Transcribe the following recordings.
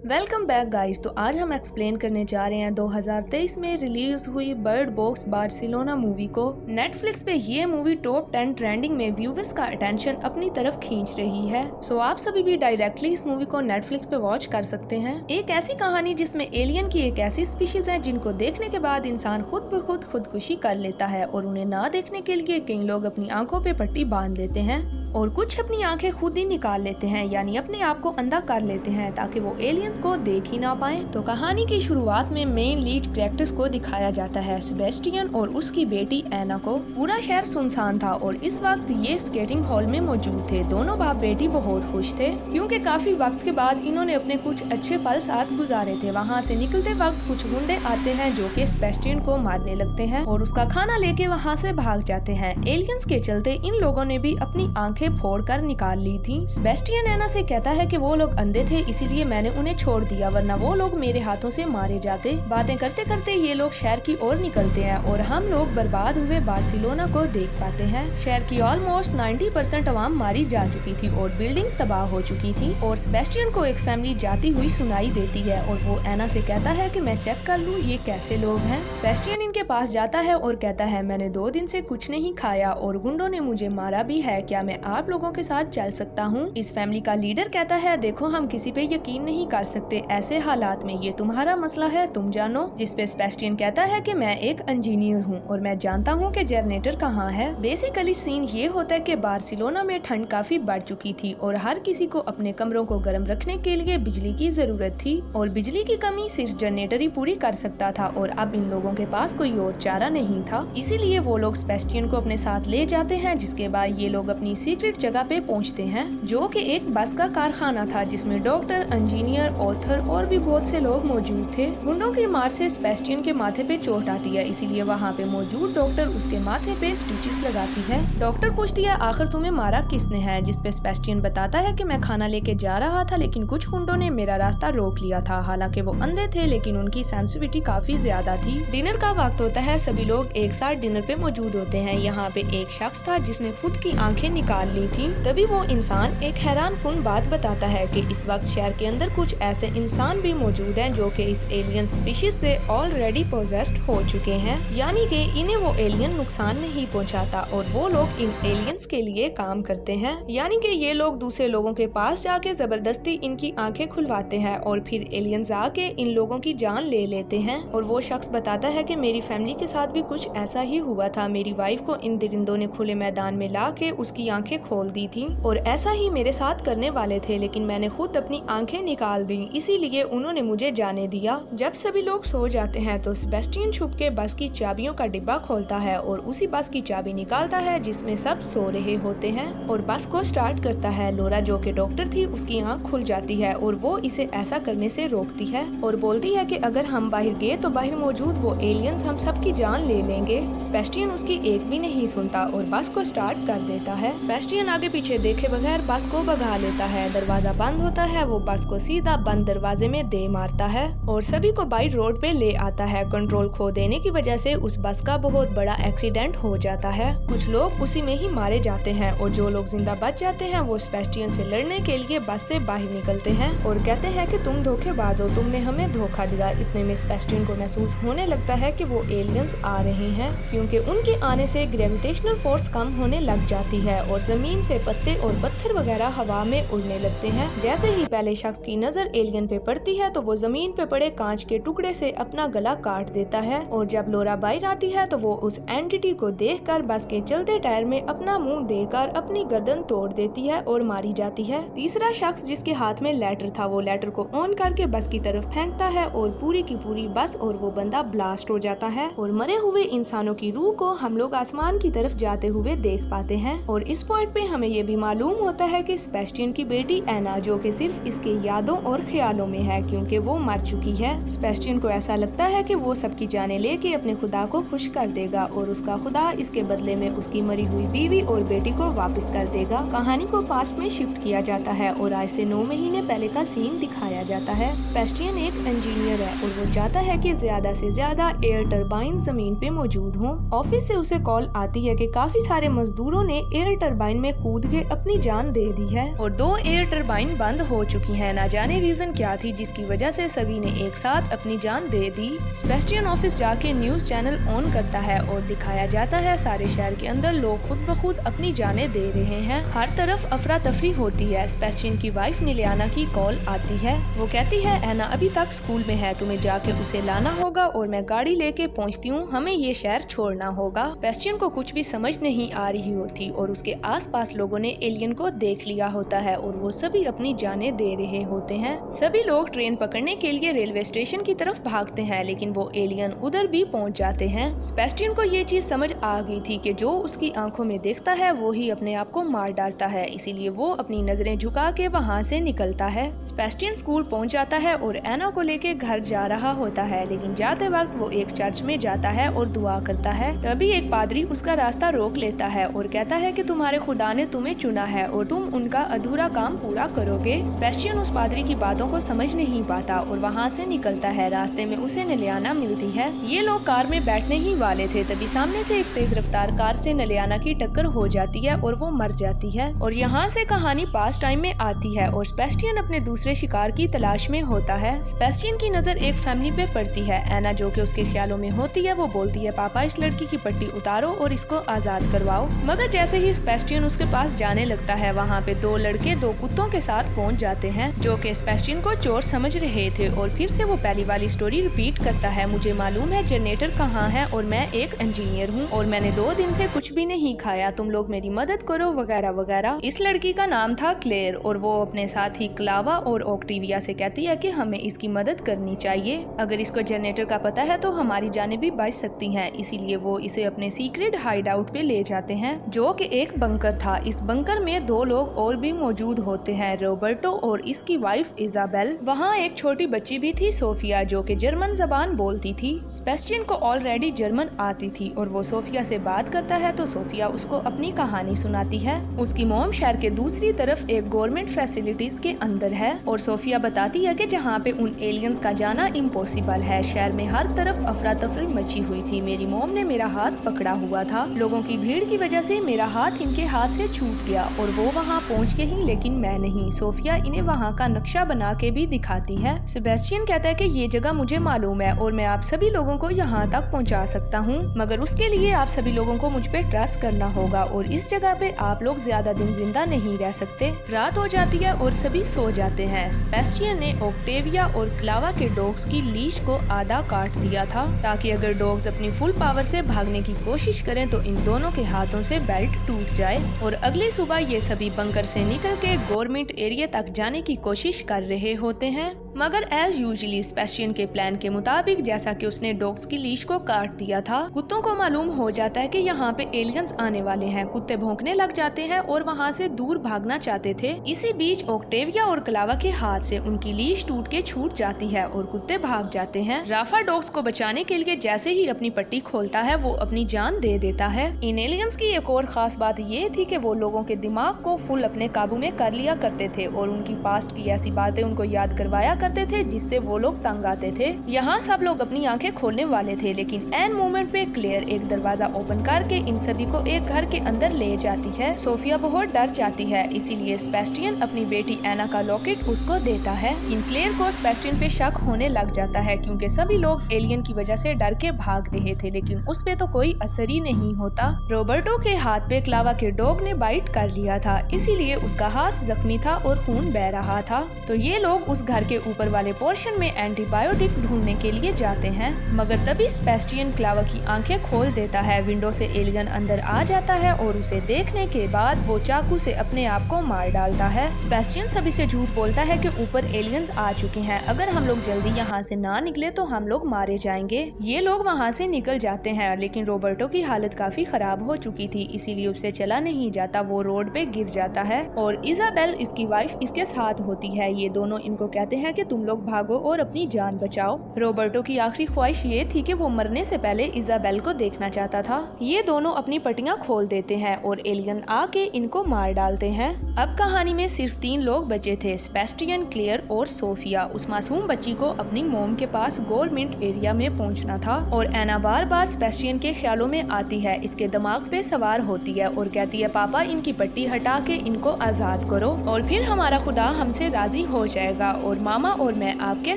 Welcome back guys. तो आज हम एक्सप्लेन करने जा रहे हैं 2023 में रिलीज हुई बर्ड बॉक्स बार्सिलोना मूवी को। नेटफ्लिक्स पे ये मूवी टॉप 10 ट्रेंडिंग में व्यूवर्स का अटेंशन अपनी तरफ खींच रही है। सो आप सभी भी डायरेक्टली इस मूवी को नेटफ्लिक्स पे वॉच कर सकते हैं। एक ऐसी कहानी जिसमें एलियन की एक ऐसी स्पीशीज है जिनको देखने के बाद इंसान खुद ब खुद खुदकुशी कर लेता है और उन्हें ना देखने के लिए कई लोग अपनी आंखों पे पट्टी बांध लेते हैं और कुछ अपनी आंखें खुद ही निकाल लेते हैं, यानी अपने आप को अंधा कर लेते हैं ताकि वो एलियंस को देख ही ना पाएं। तो कहानी की शुरुआत में मेन लीड कैरेक्टर्स को दिखाया जाता है, सेबेस्टियन और उसकी बेटी एना को। पूरा शहर सुनसान था और इस वक्त ये स्केटिंग हॉल में मौजूद थे। दोनों बाप बेटी बहुत खुश थे क्योंकि काफी वक्त के बाद इन्होंने अपने कुछ अच्छे पल साथ गुजारे थे। वहाँ से निकलते वक्त कुछ गुंडे आते हैं जो कि सेबेस्टियन को मारने लगते हैं और उसका खाना लेके वहाँ से भाग जाते हैं। एलियंस के चलते इन लोगों ने भी अपनी आंखें फोड़ कर निकाल ली थी। सेबेस्टियन एना से कहता है कि वो लोग अंधे थे इसीलिए मैंने उन्हें छोड़ दिया, वरना वो लोग मेरे हाथों से मारे जाते। बातें करते करते ये लोग शहर की ओर निकलते हैं और हम लोग बर्बाद हुए बार्सिलोना को देख पाते हैं। शहर की ऑलमोस्ट 90% आवाम मारी जा चुकी थी और बिल्डिंग्स तबाह हो चुकी थी और सेबेस्टियन को एक फैमिली जाती हुई सुनाई देती है और वो एना से कहता है कि मैं चेक कर लूँ ये कैसे लोग हैं। सेबेस्टियन इनके पास जाता है और कहता है मैंने 2 दिन से कुछ नहीं खाया और गुंडों ने मुझे मारा भी है, क्या मैं आप लोगों के साथ चल सकता हूँ। इस फैमिली का लीडर कहता है देखो हम किसी पे यकीन नहीं कर सकते ऐसे हालात में, ये तुम्हारा मसला है तुम जानो। जिस पे सेबेस्टियन कहता है कि मैं एक इंजीनियर हूँ और मैं जानता हूँ कि जनरेटर कहाँ है। बेसिकली सीन ये होता है कि बार्सिलोना में ठंड काफी बढ़ चुकी थी और हर किसी को अपने कमरों को गर्म रखने के लिए बिजली की जरूरत थी और बिजली की कमी सिर्फ जनरेटर ही पूरी कर सकता था और अब इन लोगों के पास कोई और चारा नहीं था। इसीलिए वो लोग सेबेस्टियन को अपने साथ ले जाते हैं, जिसके बाद ये लोग अपनी सीक्रेट जगह पे पहुंचते हैं जो कि एक बस का कारखाना था जिसमें डॉक्टर, इंजीनियर, ऑथर और भी बहुत से लोग मौजूद थे। गुंडों की मार से सेबेस्टियन के माथे पे चोट आती है, इसीलिए वहाँ पे मौजूद डॉक्टर उसके माथे पे स्टिचेस लगाती है। डॉक्टर पूछती है आखिर तुम्हें मारा किसने है, जिसपे सेबेस्टियन बताता है कि मैं खाना लेके जा रहा था लेकिन कुछ गुंडों ने मेरा रास्ता रोक लिया था। हालांकि वो अंधे थे लेकिन उनकी सेंसिटिविटी काफी ज्यादा थी। डिनर का वक्त होता है, सभी लोग एक साथ डिनर पे मौजूद होते हैं। यहाँ पे एक शख्स था जिसने खुद की आंखें निकाल ली थी। तभी वो इंसान एक हैरानकुन बात बताता है कि इस वक्त शहर के अंदर कुछ ऐसे इंसान भी मौजूद हैं जो कि इस एलियन स्पीशीज से ऑलरेडी पोजेस्ड हो चुके हैं, यानी कि इन्हें वो एलियन नुकसान नहीं पहुंचाता और वो लोग इन एलियंस के लिए काम करते हैं। यानी कि ये लोग दूसरे लोगों के पास जाके जबरदस्ती इनकी आंखें खुलवाते हैं और फिर एलियंस आके इन लोगों की जान ले लेते हैं। और वो शख्स बताता है कि मेरी फैमिली के साथ भी कुछ ऐसा ही हुआ था। मेरी वाइफ को इन दरिंदों ने खुले मैदान में ला के उसकी आंखें खोल दी थी और ऐसा ही मेरे साथ करने वाले थे लेकिन मैंने खुद अपनी आंखें निकाल दी, इसीलिए उन्होंने मुझे जाने दिया। जब सभी लोग सो जाते हैं तो सेबेस्टियन छुप के बस की चाबियों का डिब्बा खोलता है और उसी बस की चाबी निकालता है जिसमें सब सो रहे होते हैं और बस को स्टार्ट करता है। लोरा जो कि डॉक्टर थी उसकी आंख खुल जाती है और वो इसे ऐसा करने से रोकती है और बोलती है कि अगर हम बाहर गए तो बाहर मौजूद वो एलियंस हम सबकी जान ले लेंगे। सेबेस्टियन उसकी एक भी नहीं सुनता और बस को स्टार्ट कर देता है। सेबेस्टियन आगे पीछे देखे बगैर बस को भगा लेता है। दरवाजा बंद होता है, वो बस को सीधा बंद दरवाजे में दे मारता है और सभी को बाइट रोड पे ले आता है। कंट्रोल खो देने की वजह से उस बस का बहुत बड़ा एक्सीडेंट हो जाता है। कुछ लोग उसी में ही मारे जाते हैं और जो लोग जिंदा बच जाते हैं वो सेबेस्टियन से लड़ने के लिए बस से बाहर निकलते हैं और कहते हैं कि तुम धोखेबाज हो, तुमने हमें धोखा दिया। इतने में सेबेस्टियन को महसूस होने लगता है कि वो एलियंस आ रहे हैं क्योंकि उनके आने से ग्रेविटेशनल फोर्स कम होने लग जाती है और जमीन से पत्ते और पत्थर वगैरह हवा में उड़ने लगते हैं। जैसे ही पहले शख्स की नजर एलियन पे पड़ती है तो वो जमीन पे पड़े कांच के टुकड़े से अपना गला काट देता है और जब लोरा बाहर आती है तो वो उस एंटिटी को देखकर बस के चलते टायर में अपना मुंह देकर अपनी गर्दन तोड़ देती है और मारी जाती है। तीसरा शख्स जिसके हाथ में लेटर था वो लेटर को ऑन करके बस की तरफ फेंकता है और पूरी की पूरी बस और वो बंदा ब्लास्ट हो जाता है और मरे हुए इंसानों की रूह को हम लोग आसमान की तरफ जाते हुए देख पाते हैं। और इस पॉइंट पे हमें ये भी मालूम होता है कि सेबेस्टियन की बेटी एना जो कि सिर्फ इसके यादों और ख्यालों में है क्योंकि वो मर चुकी है। सेबेस्टियन को ऐसा लगता है कि वो सबकी जानें लेके अपने खुदा को खुश कर देगा और उसका खुदा इसके बदले में उसकी मरी हुई बीवी और बेटी को वापस कर देगा। कहानी को पास्ट में शिफ्ट किया जाता है और आज से 9 महीने पहले का सीन दिखाया जाता है। सेबेस्टियन एक इंजीनियर है और वो चाहता है कि ज्यादा से ज्यादा एयर टरबाइन जमीन पे मौजूद हों। ऑफिस से उसे कॉल आती है कि काफी सारे मजदूरों ने एयर टरबाइन में कूद के अपनी जान जान दे दी है और 2 एयर टरबाइन बंद हो चुकी हैं। ना जाने रीजन क्या थी जिसकी वजह से सभी ने एक साथ अपनी जान दे दी। सेबेस्टियन ऑफिस जाके न्यूज चैनल ऑन करता है और दिखाया जाता है सारे शहर के अंदर लोग खुद ब खुद अपनी जानें दे रहे हैं। हर तरफ अफरा तफरी होती है। सेबेस्टियन की वाइफ निलियाना की कॉल आती है। वो कहती है एना अभी तक स्कूल में है, तुम्हें जाके उसे लाना होगा और मैं गाड़ी लेके पहुँचती हूँ, हमें ये शहर छोड़ना होगा। सेबेस्टियन को कुछ भी समझ नहीं आ रही होती और उसके आसपास लोगों ने एलियन को देख लिया होता है और वो सभी अपनी जानें दे रहे होते हैं। सभी लोग ट्रेन पकड़ने के लिए रेलवे स्टेशन की तरफ भागते हैं, लेकिन वो एलियन उधर भी पहुंच जाते हैं। सेबेस्टियन को ये चीज समझ आ गई थी कि जो उसकी आंखों में देखता है वो ही अपने आप को मार डालता है, इसीलिए वो अपनी नजरें झुका के वहाँ से निकलता है। सेबेस्टियन स्कूल पहुँच जाता है और एना को लेके घर जा रहा होता है, लेकिन जाते वक्त वो एक चर्च में जाता है और दुआ करता है। तभी एक पादरी उसका रास्ता रोक लेता है और कहता है कि तुम्हारे खुदा ने तुम्हें चुना है और तुम उनका अधूरा काम पूरा करोगे। सेबेस्टियन उस पादरी की बातों को समझ नहीं पाता और वहाँ से निकलता है। रास्ते में उसे निलियाना मिलती है। ये लोग कार में बैठने ही वाले थे, तभी सामने से एक तेज रफ्तार कार से निलियाना की टक्कर हो जाती है और वो मर जाती है। और यहाँ से कहानी पास्ट टाइम में आती है और सेबेस्टियन अपने दूसरे शिकार की तलाश में होता है। सेबेस्टियन की नजर एक फैमिली पे पड़ती है। एना जो कि उसके ख्यालों में होती है वो बोलती है पापा इस लड़की की पट्टी उतारो और इसको आजाद करवाओ। मगर जैसे ही सेबेस्टियन उसके पास जाने लगता है वहाँ पे 2 लड़के 2 कुत्तों के साथ पहुँच जाते हैं जो कि सेबेस्टियन को चोर समझ रहे थे और फिर से वो पहली वाली स्टोरी रिपीट करता है। मुझे मालूम है जनरेटर कहाँ है और मैं एक इंजीनियर हूँ और मैंने 2 दिन से कुछ भी नहीं खाया, तुम लोग मेरी मदद करो वगैरह वगैरह। इस लड़की का नाम था क्लेयर और वो अपने साथ ही क्लावा और ऑक्टिविया से कहती है कि हमें इसकी मदद करनी चाहिए। अगर इसको जनरेटर का पता है तो हमारी जानें भी बच सकती हैं, इसीलिए वो इसे अपने सीक्रेट हाइड आउट पे ले जाते हैं जो कि एक बंकर था। इस बंकर में 2 लोग और भी मौजूद होते हैं, रॉबर्टो और इसकी वाइफ इजाबेल। वहाँ एक छोटी बच्ची भी थी सोफिया जो कि जर्मन जबान बोलती थी। सेबेस्टियन को ऑलरेडी जर्मन आती थी और वो सोफिया से बात करता है तो सोफिया उसको अपनी कहानी सुनाती है। उसकी मॉम शहर के दूसरी तरफ एक गवर्नमेंट फैसिलिटीज के अंदर है और सोफिया बताती है कि जहाँ पे उन एलियंस का जाना इम्पॉसिबल है। शहर में हर तरफ अफरा तफरी मची हुई थी। मेरी मॉम ने मेरा हाथ पकड़ा हुआ था, लोगों की भीड़ की वजह से मेरा हाथ इनके हाथ से छूट गया और वो वहाँ पहुँच गए ही, लेकिन मैं नहीं। सोफिया इन्हें वहाँ का नक्शा बना के भी दिखाती है। सेबेस्टियन कहता है कि ये जगह मुझे मालूम है और मैं आप सभी लोगों को यहाँ तक पहुँचा सकता हूँ, मगर उसके लिए आप सभी लोगों को मुझ पे ट्रस्ट करना होगा और इस जगह पे आप लोग ज्यादा दिन जिंदा नहीं रह सकते। रात हो जाती है और सभी सो जाते हैं। सेबेस्टियन ने ऑक्टेविया और क्लावा के डॉग्स की लीश को आधा काट दिया था ताकि अगर डॉग्स अपनी फुल पावर से भागने की कोशिश करें तो इन दोनों के हाथों से बेल्ट टूट जाए। और अगली सुबह ये सभी बंकर से निकल के गवर्नमेंट एरिया तक जाने की कोशिश कर रहे होते हैं, मगर एज यूजुअली सेबेस्टियन के प्लान के मुताबिक जैसा कि उसने डॉग्स की लीश को काट दिया था, कुत्तों को मालूम हो जाता है कि यहाँ पे एलियंस आने वाले हैं। कुत्ते भौंकने लग जाते हैं और वहाँ से दूर भागना चाहते थे। इसी बीच ऑक्टेविया और क्लावा के हाथ से उनकी लीश टूट के छूट जाती है और कुत्ते भाग जाते हैं। राफा डॉग्स को बचाने के लिए जैसे ही अपनी पट्टी खोलता है वो अपनी जान दे देता है। इन एलियंस की एक और खास बात ये थी कि वो लोगों के दिमाग को फुल अपने काबू में कर लिया करते थे और उनकी पास्ट की ऐसी बातें उनको याद करवाया करते थे जिससे वो लोग तंग आते थे। यहाँ सब लोग अपनी आंखें खोलने वाले थे, लेकिन एन मोमेंट पे क्लेयर एक दरवाजा ओपन करके इन सभी को एक घर के अंदर ले जाती है। सोफिया बहुत डर जाती है, इसीलिए सेबेस्टियन अपनी बेटी एना का लॉकेट उसको देता है। इन क्लेयर को सेबेस्टियन पे शक होने लग जाता है क्योंकि सभी लोग एलियन की वजह से डर के भाग रहे थे, लेकिन उस पे तो कोई असर ही नहीं होता। रॉबर्टो के हाथ पे क्लावा के डॉग ने बाइट कर लिया था, इसीलिए उसका हाथ जख्मी था और खून बह रहा था। तो ये लोग उस घर के ऊपर वाले पोर्शन में एंटीबायोटिक ढूंढने के लिए जाते हैं, मगर तभी सेबेस्टियन क्लावा की आंखें खोल देता है। विंडो से एलियन अंदर आ जाता है और उसे देखने के बाद वो चाकू से अपने आप को मार डालता है। सेबेस्टियन सभी से झूठ बोलता है कि ऊपर एलियंस आ चुके हैं, अगर हम लोग जल्दी यहाँ से ना निकले तो हम लोग मारे जाएंगे। ये लोग वहाँ से निकल जाते हैं, लेकिन रॉबर्टो की हालत काफी खराब हो चुकी थी, इसीलिए उससे चला नहीं जाता। वो रोड पे गिर जाता है और इजाबेल इसकी वाइफ इसके साथ होती है। ये दोनों इनको कहते हैं कि कि तुम लोग भागो और अपनी जान बचाओ। रॉबर्टो की आखिरी ख्वाहिश ये थी कि वो मरने से पहले इजाबेल को देखना चाहता था। ये दोनों अपनी पट्टियां खोल देते हैं और एलियन आके इनको मार डालते हैं। अब कहानी में सिर्फ 3 लोग बचे थे, सेबेस्टियन, क्लेयर और सोफिया। उस मासूम बच्ची को अपनी मोम के पास गवर्नमेंट एरिया में पहुंचना था और एना बार बार सेबेस्टियन के ख्यालों में आती है, इसके दिमाग पे सवार होती है और कहती है पापा इनकी पट्टी हटा के इनको आजाद करो और फिर हमारा खुदा हमसे राजी हो जाएगा और मामा और मैं आपके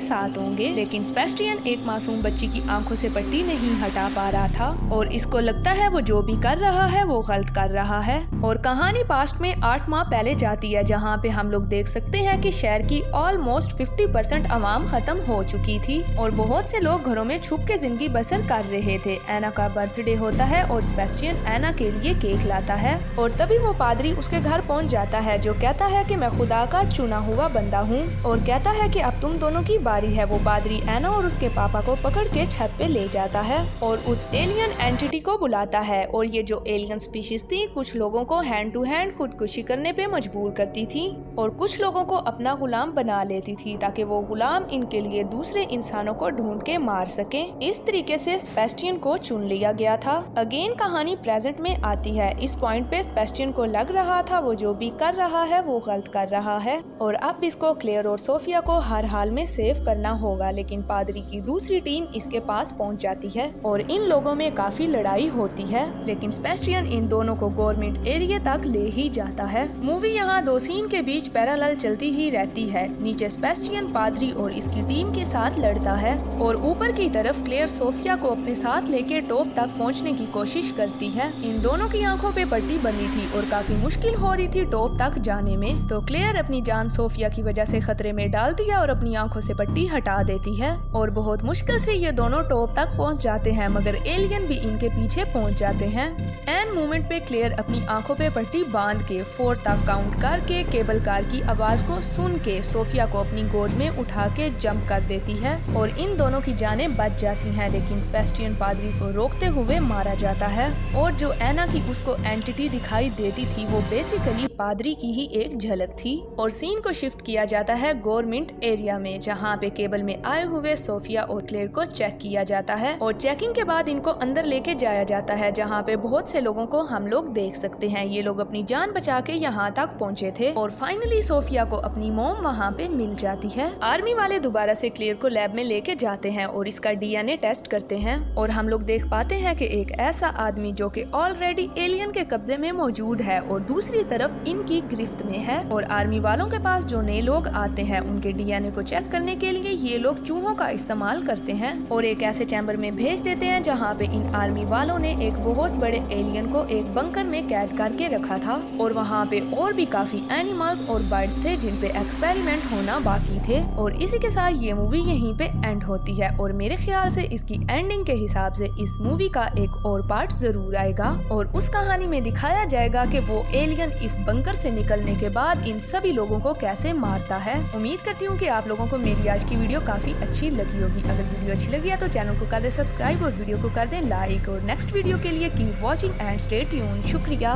साथ होंगे। लेकिन सेबेस्टियन एक मासूम बच्ची की आंखों से पट्टी नहीं हटा पा रहा था और इसको लगता है वो जो भी कर रहा है वो गलत कर रहा है। और कहानी पास्ट में 8 माह पहले जाती है, जहाँ पे हम लोग देख सकते हैं कि शहर की ऑलमोस्ट 50% आवाम खत्म हो चुकी थी और बहुत से लोग घरों में छुप के जिंदगी बसर कर रहे थे। एना का बर्थडे होता है और सेबेस्टियन एना के लिए केक लाता है और तभी वो पादरी उसके घर पहुंच जाता है, जो कहता है कि मैं खुदा का चुना हुआ बंदा हूँ और कहता है कि अब तुम दोनों की बारी है। वो पादरी एना और उसके पापा को पकड़ के छत पे ले जाता है और उस एलियन एंटिटी को बुलाता है और ये जो एलियन स्पीशीज थी कुछ लोगों को हैंड टू हैंड खुदकुशी करने पे मजबूर करती थी और कुछ लोगों को अपना गुलाम बना लेती थी ताकि वो गुलाम इनके लिए दूसरे इंसानों को ढूंढ के मार सके। इस तरीके से सेबेस्टियन को चुन लिया गया था। अगेन कहानी प्रेजेंट में आती है। इस पॉइंट पे सेबेस्टियन को लग रहा था वो जो भी कर रहा है वो गलत कर रहा है और अब इसको क्लेयर और सोफिया को हर हाल में सेव करना होगा। लेकिन पादरी की दूसरी टीम इसके पास पहुंच जाती है और इन लोगों में काफी लड़ाई होती है, लेकिन सेबेस्टियन इन दोनों को गवर्नमेंट एरिया तक ले ही जाता है। मूवी यहाँ 2 सीन के बीच पैरेलल चलती ही रहती है। नीचे सेबेस्टियन पादरी और इसकी टीम के साथ लड़ता है और ऊपर की तरफ क्लेयर सोफिया को अपने साथ लेके टॉप तक पहुँचने की कोशिश करती है। इन दोनों की आंखों पे पट्टी बनी थी और काफी मुश्किल हो रही थी टॉप तक जाने में, तो क्लेयर अपनी जान सोफिया की वजह से खतरे में डालती है और अपनी आंखों से पट्टी हटा देती है और बहुत मुश्किल से ये दोनों टॉप तक पहुंच जाते हैं, मगर एलियन भी इनके पीछे पहुंच जाते हैं। एन मोमेंट पे क्लेयर अपनी आंखों पे पट्टी बांध के 4 तक काउंट करके केबल कार की आवाज को सुन के सोफिया को अपनी गोद में उठा के जंप कर देती है और इन दोनों की जानें बच जाती हैं, लेकिन सेबेस्टियन पादरी को रोकते हुए मारा जाता है। और जो एना की उसको एंटिटी दिखाई देती थी वो बेसिकली पादरी की ही एक झलक थी और सीन को शिफ्ट किया जाता है गवर्नमेंट एरिया में, जहाँ पे केबल में आए हुए सोफिया और क्लेयर को चेक किया जाता है और चेकिंग के बाद इनको अंदर लेके जाया जाता है, जहाँ पे बहुत से लोगों को हम लोग देख सकते हैं। ये लोग अपनी जान बचा के यहाँ तक पहुँचे थे और फाइनली सोफिया को अपनी मोम वहाँ पे मिल जाती है। आर्मी वाले दोबारा से क्लेयर को लैब में लेके जाते हैं और इसका DNA टेस्ट करते हैं और हम लोग देख पाते हैं कि एक ऐसा आदमी जो कि ऑलरेडी एलियन के कब्जे में मौजूद है और दूसरी तरफ इनकी गिरफ्त में है और आर्मी वालों के पास जो नए लोग आते हैं उनके DNA को चेक करने के लिए ये लोग चूहों का इस्तेमाल करते हैं और एक ऐसे चैम्बर में भेज देते हैं जहाँ पे इन आर्मी वालों ने एक बहुत बड़े एलियन को एक बंकर में कैद करके रखा था और वहाँ पे और भी काफी एनिमल्स और बर्ड्स थे जिन पे एक्सपेरिमेंट होना बाकी थे। और इसी के साथ ये मूवी यहीं पे एंड होती है और मेरे ख्याल से इसकी एंडिंग के हिसाब से इस मूवी का एक और पार्ट जरूर आएगा और उस कहानी में दिखाया जाएगा कि वो एलियन इस बंकर से निकलने के बाद इन सभी लोगों को कैसे मारता है। उम्मीद करती हूँ कि आप लोगों को मेरी आज की वीडियो काफी अच्छी लगी होगी। अगर वीडियो अच्छी लगी है तो चैनल को कर दे सब्सक्राइब और वीडियो को कर दे लाइक और नेक्स्ट वीडियो के लिए keep watching and stay tuned. शुक्रिया।